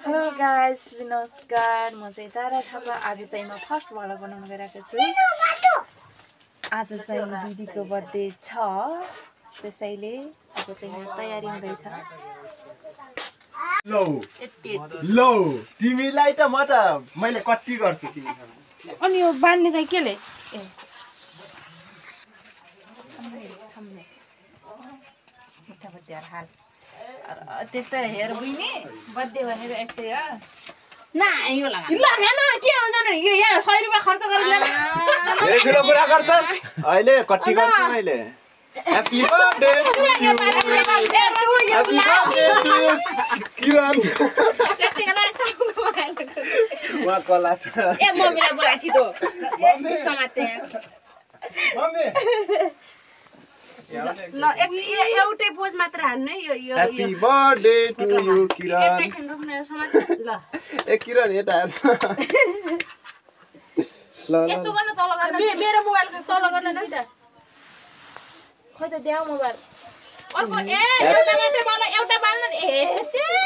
Hello guys, नमस्कार। म चाहिँ तारा थापा। आज चाहिँ म फर्स्ट भ्लग बनाउन गइरहेको छु। आज चाहिँ दिदीको बर्थडे छ, त्यसैले अब चाहिँ यहाँ तयारी हुँदैछ। लो तिमीलाई त म त मैले कति गर्छु तिमी। अनि यो बान्ने चाहिँ केले? ए हाल त्यस्तै हेर बुइनी, बर्थडे भनेर यस्तै हो। यो लगाएन के हुँदैन, यो यहाँ 100 रुपैयाँ खर्च गरेर धेरै ठुलो कुरा गर्छस्। अहिले कति गर्छु मैले। Happy birthday to you, happy birthday to Kiran. वा कला छ। ए मम्मीलाई बोला छिटो समाते। मम्मी ल एउटै पोज मात्र हान्नु है। यो ह्यापी बर्थडे टु यु किरण। एकैछिन रुक्ने समाते। ल ए किरण यता ल ल यस्तो गर्न तल गर्न। मेरो मोबाइल तल गर्न न। खै त देऊ मोबाइल अर्को। ए एउटा मात्रै बाल्न, एउटा बाल्न। ए तेरी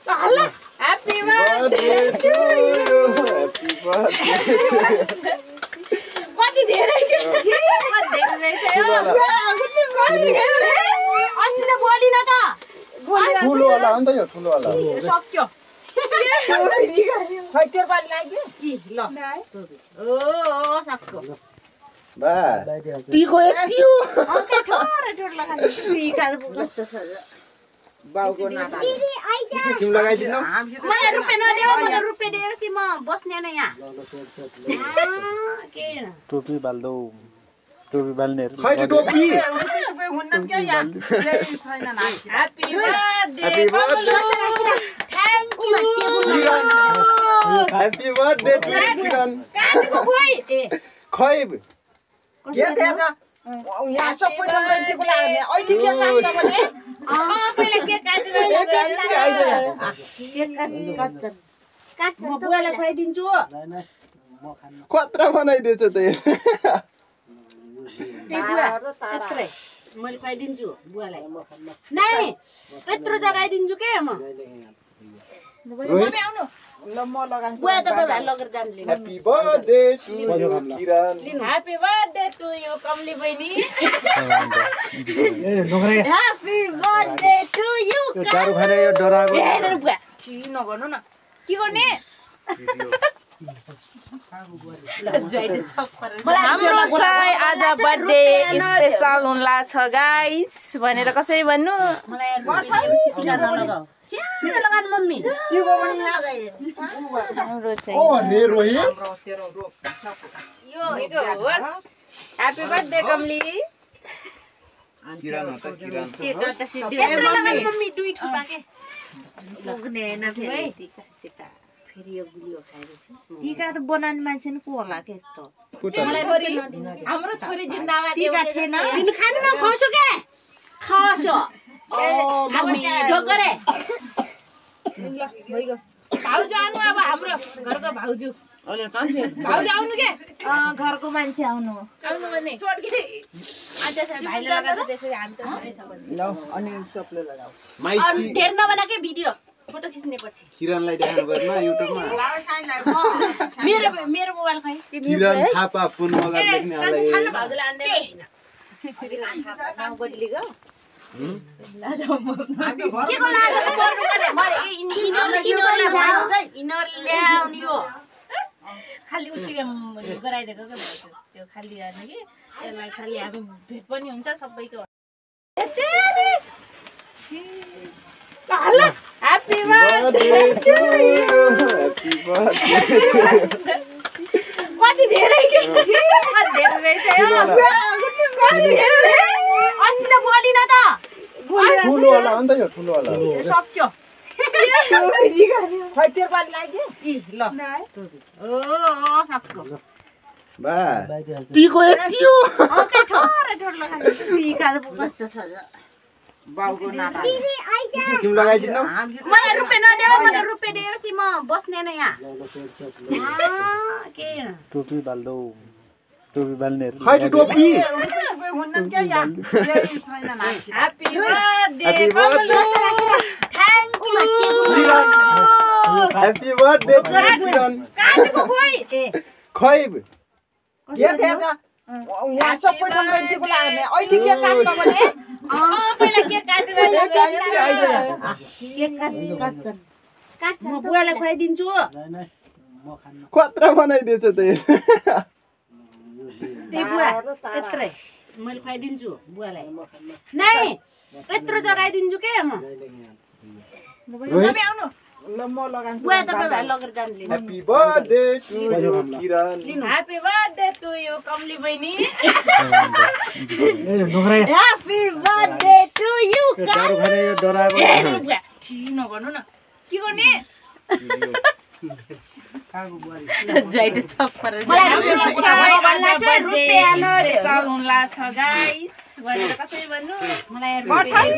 ल हल्ला। Happy birthday to you, happy birthday. कति धेरै के अस्ति त बोलिन त। ठुलो वाला हो नि त यो, ठुलो वाला सक्यो। खै तेरो बाली लाग्यो कि ल ओ सक्यो। बा टीको यति हो। ओके थोरै थोरै लगा टीका कस्तो छ बाउको नाता। तिमी लगाइदिनु। मलाई रुपैयाँ नदेऊ, मलाई रुपैयाँ दिएपछि म बस्ने नै यहाँ। के टोपी बाल्दौ, टोपी बाल्ने खै त टोपी। Happy birthday happy birthday thank you Kiran. Happy birthday to Kiran. काटेको खोइ ए खै के देछ यहाँ सबै जम्बन्तीको लाग्ने अहिले के काट्छ भने पहिला के काटेर काट्छ म बुवालाई खुवाइदिन्छु। कत्रा बनाइदिएछ त यो। त्यत्रै मैले खुवाइदिन्छु बुवालाई। नाइ यत्रो जगाइदिन्छु के म। मम्मी आउनु ल म लगान्छु। बुवा तपाईँ लगेर जानु। Happy birthday to Kiran. Happy birthday to you Kamali बहिनी। ए नगरे ह्यापी बर्थडे टु यु। दारु खाएर यो डराको ए बुवा छि नगर्नु न। के गर्ने? हाम्रो चाहिँ आज बर्थडे स्पेशल हुन्ला छ गाइस भनेर कसरी भन्नु। मम्मी हाम्रो चाहिँ ओ रे रोही यो होस्। ह्यापी बर्थडे कमली। किरण हो त किरण। मम्मी दुई ठुपा के फेरि यो गुलियो खाइरहेछ। टीका त बनाउने मान्छे नि को होला के यस्तो हाम्रो छोरी जिन्दाबाद। टीका थिएन खानु न खसो के खसो। ओ मम्मी ढोकरे ल भइगयो। भाउजू आउनु अब हाम्रो घरको भाउजू। अहिले कान्छे भाउजू आउनु के घरको मान्छे आउनु आउनु भने छोड के आज त्यसै भाइले लगाएर त्यसै हामी त छनै छ भने ल अनि सबले लगाऊ। अनि धेर नबना के भिडियो फोटो खिच्नेपछि किरणलाई देखाउनु पर्छ युट्युबमा। मेरो मोबाइल खै किरण थापा पुन मगर लेख्ने होला। खानु भाउजूलाई आन्दैन के को लाज गर्नु पर्ने मैले इनर ल्याउने हो। खाली उतिकै गराइदिएको के भाउजू त्यो खाली हाल्ने कि यसलाई खाली हामी भेट पनि हुन्छ सबैको। Happy birthday to you. Happy birthday. कति धेरै के कति धेरै रहेछ यो। कति धेरै अस्ति त बोलिन त। ठुलो वाला हो नि त यो, ठुलो वाला। सक्यो। खै तेरो बाली लाग्यो इ ल ओ सक्यो। बा टीको यति हो। ओके थोरै थोरै लगा टीका कस्तो छ बाउको नाता। तिमी लगाइदिनु। मलाई रुपैयाँ नदेऊ, मलाई रुपैयाँ दिएपछि म बस्ने नै यहाँ। के टोपी बाल्दौ, टोपी बाल्ने खै त टोपी। Happy birthday thank you happy birthday to Kiran काटेको खोइ खै हेर यहाँ सबैजना रेन्टीको लाग्ने अहिले के काट्छ भने पहिला केक काटेर म बुवालाई खुवाइदिन्छु कत्रा बनाइदिएछ त ए बुवा यत्रै मैले खुवाइदिन्छु बुवालाई नै यत्रो जगाइदिन्छु के म आउनु ल म लगान्छु बुवा तपाईहरु लगेर जानु लिनु happy birthday to Kiran happy birthday to you Kamali बहिनी ह्यापी बर्थडे टु यु दारू खाने यो डराको नगर्नु न के गर्ने जाइते थप्पर मलाई चाहिँ रुपियाँ साउनला छ गाइस भनेर कसरी भन्नु मलाई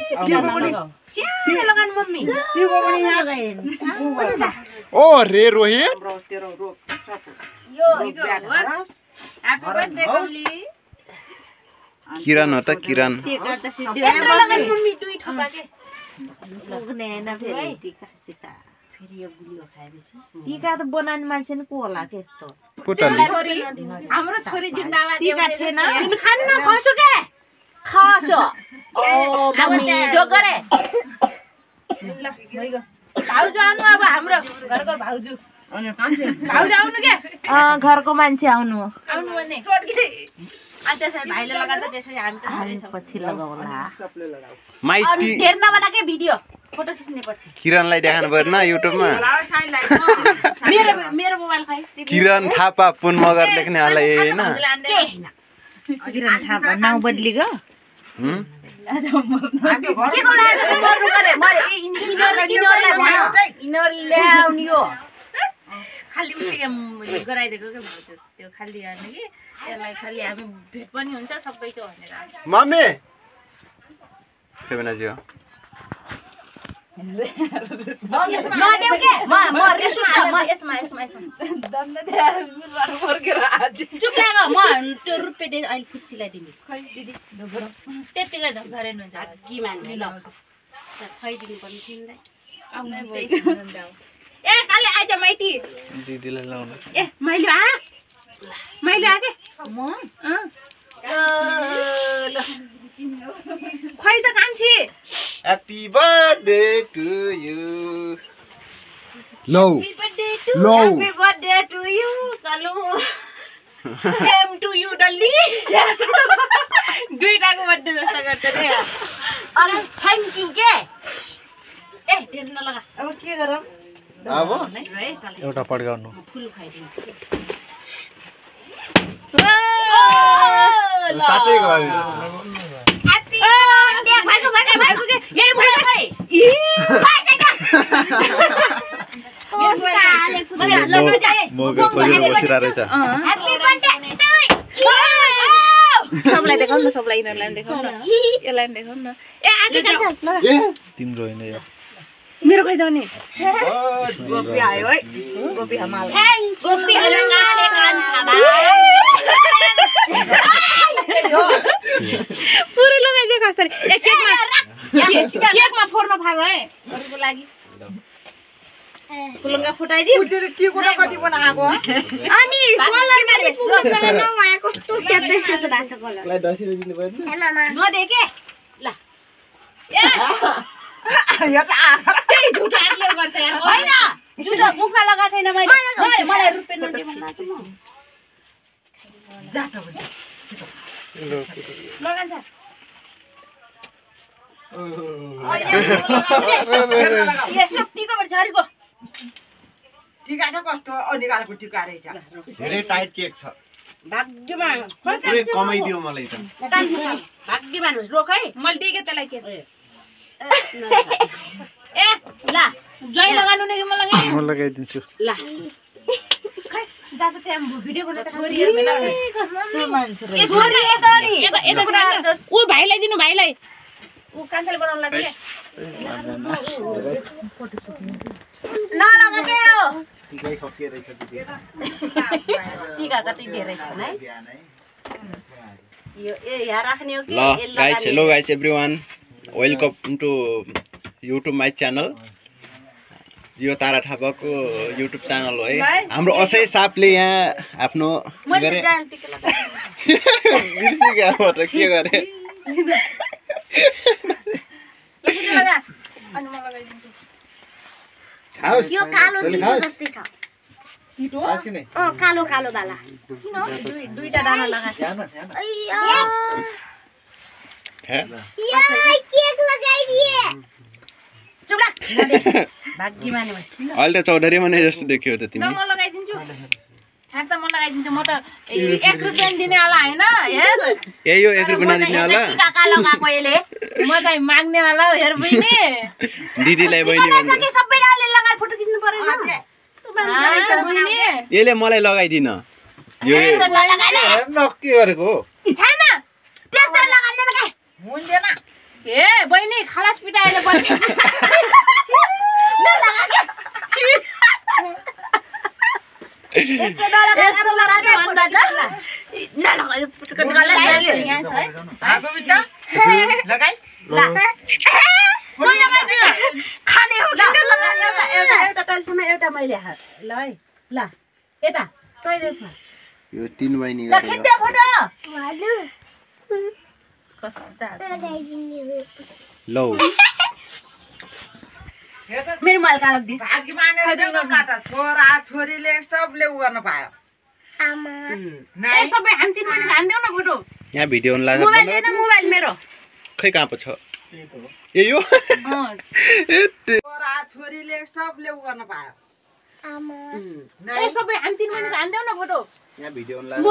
सानो लगाउनु मम्मी तिम्रो पनि यहाँ ओ रे रोहित यो ह्यापी बर्थडे कमली किरण हो त किरण यत्रो लगाउनु मम्मी दुई ठोपा के लग्ने न फेरि टिका सिता फेरि यो गुलियो खाएपछि टिका त बनाउने मान्छे नि को होला के यस्तो पुटली हाम्रो छोरी जिन्दाबाद टिका थिएन खान्न खसो के खसो ओ मम्मी डोगरे ल भइगयो भाउजू आउनु अब हाम्रो घरको भाउजू भाउजू आउनु के घरको मान्छे आउनु आउनु भन्ने छोड्के त्यसरी भाइले लगाएर त्यसरी हामी त पछि लगाउला माइटी धेर नबना के भिडियो फोटो खिच्ने पछि किरणलाई देखाउनु पर्यो न युट्युबमा मेरो मेरो मोबाइल खै किरण थापा पुन मगर लेख्ने होला हैन किरण थापा नाउँ बदलिगयो हुँ के को लाज मर्नु गरे मैले इनरले आउनी हो खाली उठेको गराइदिएको के भाउजू त्यो खाली हाल्ने कि यसलाई खाली हामी भेट पनि हुन्छ सबैको भनेर मम्मी के बनाजियो नदेऊ के म रिस उठ्छ म यसमा दण्ड दिएर फर्केर चुप लाग म त्यो रुपे दे अहिले खुच्चीलाई दिने खै दिदी त्यतिकै गरेन हुन्छ कि मान्ने ल खुवाइदिनु पर्ने तिमीलाई आउने ए काले आइज माइती दिदीलाई लाउनु ए माइलो आ के म ल खै त कान्छी ह्यापी बर्थडे टु यु लौ लौ Happy birthday to you, Kalu. Same to you, Dolly. दुईटाको बर्थडे जस्तो गर्छ नि अरे थ्याङ्क यू के ए डेढ नलगा अब के गरौँ अब एउटा पड्काउनु फुल खाइदिन्छु साथै गयो ह्यापी बर्थडे भाइको के यही भयो खै इ म खोजेर बसिरा रहेछ ह्यापी बर्थडे सबलाई देखाउँ न सबलाई यिनीहरूलाई पनि देखाउँ न यसलाई पनि देखाउँ न ए आगे कान्छ तिम्रो होइन यो मेरो खै त नि गोपी आयो है गोपी हमाल गोपी हरङ्गाले कान्छ पुरै लगाइदिएको जस्तो केकमा फोर्न फाल्नु है अरूको लागि फुलुङ्गा फुटाइदिउ के कुरा कति बनाएको अनि कलरमा रेस्टुरेन्टमा नआए कस्तो सेतै सेतो भएको छ कलर लाई दसिले दिनु पर्दैन नदे के ल त्यही झुटो हातले गर्छ यार होइन जुटो मुखमा लगाएको छैन मैले मलाई रुपियाँ नोट दिनु लाग्छ म लगान्छ ए शक्तिको झरीको टिका त कस्तो अनिकालको टिका रहेछ धेरै टाइट केक छ भाग्यमान पुरै कमाइदियो मलाई त भाग्यमान रोक है मैले दिएँ त्यसलाई के ए ल जय लगाउनु नि म लगाएँ म लगाइदिन्छु ल खै जाँदा त्यहाँ भिडियो बनाएर छोरी ए छोरी यता नि यता ऊ भाइलाई दिनु भाइलाई ऊ कान्छाले बनाउनु लाग्छ के नलगा के हो टिकै खप्के रहेछ दिदी टिका कति धेरै छन् है यो ए यहाँ राख्ने हो कि ल guys hello guys everyone welcome to YouTube my channel यो तारा थापाको युट्युब च्यानल हो है भाइ। हाम्रो असै सापले यहाँ आफ्नो मैले गरे गाल टिका लगाएँ। बिर्सिगयो म त के गरे टिका लगा। अनि म लगाइदिन्छु। यो कालो दिदो जस्तै छ छिटो। कालो कालो बाला किन? दुईटा दाना लगाएको। अय्या हे? केक लगाइदिए भाग्य माने भइस अहिले त चौधरीमा नै जस्तो देखियो त ल तिमी म लगाइदिन्छु। ठ्याक त म लगाइदिन्छु। म त 1 रुपैयाँ दिनेवाला होइन हेर। ए यो 1 रुपैयाँ दिने होला टिका लगाएको यसले म त माग्नेवाला हो हेर बहिनी। दिदीलाई बहिनी भन्छ के सबैले लगाएर फोटो खिच्नु परेन बहिनी यसले मलाई लगाइदिन यो के गरेको हो छैन। त्यस्तै लगाउने लगाए हुँदैन ए बहिनी खलास पिटाएर पनि एउटा मैले ल है ल यता कहिले छ यो 3 बहिनी ल गरेको खिच्दै फोटो लौ मेरो मोबाइल कालो दिस भाग्य मानेर देउन काटा छोरा छोरीले सबले उ गर्न पायो ए सबै हामी 3 महिना हान्देऊ न फोटो। यहाँ भिडियो लाग्छ मोबाइल हेर्न मोबाइल मेरो खै कहाँ पो छ ए यो छोरा छोरीले सबले उ गर्न पायो ए सबै हामी 3 महिना हान्देऊ न फोटो। यहाँ भिडियो लाग्छ